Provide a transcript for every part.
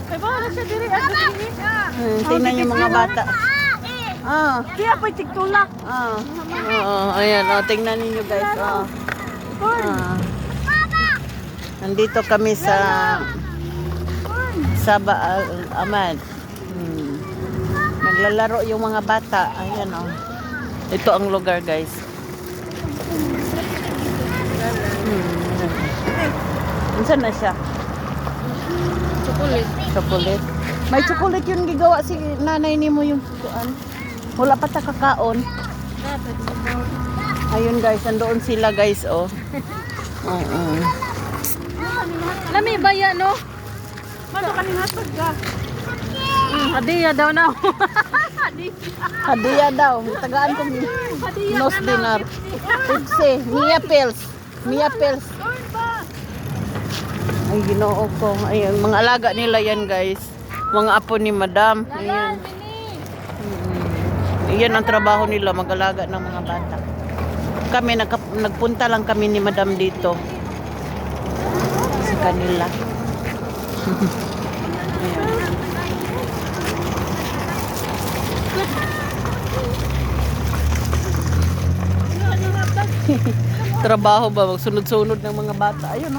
Ay, bahala siya diri. Tingnan yung mga bata. Kaya po'y tigtulak. Ayan, tingnan ninyo guys. Nandito kami sa Saba Al-Amad. Naglalaro yung mga bata. Ayan Ito ang lugar guys. Saan na siya? Chocolate. May chocolate yung gigawa si nanay ni mo yung kuan. Wala pa ta kakaon. Ayun guys, nandoon sila guys Lami baya no? Mado ka ning hatod ka. Hadiya daw na. Hadiya daw. Tagaan ko nose dinner. Pepsi, Mia Pels. Ay, ginoo ko. Ayun, mga alaga nila yan, guys. Mga apo ni Madam. Ayun. Yan ang trabaho nila, mag-alaga ng mga bata. Kami, nagpunta lang kami ni Madam dito. Sa kanila. Trabaho ba? Magsunod-sunod ng mga bata. Ayun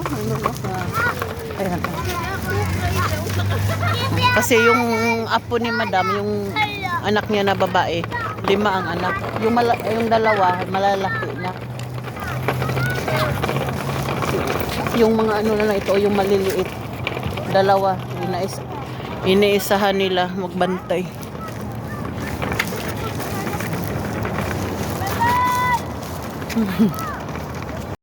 Ayan. Kasi yung apo ni Madam, yung anak niya na babae, 5 ang anak. Yung dalawa, malalaki na. Yung mga na ito, yung maliliit. 2, iniisahan nila magbantay.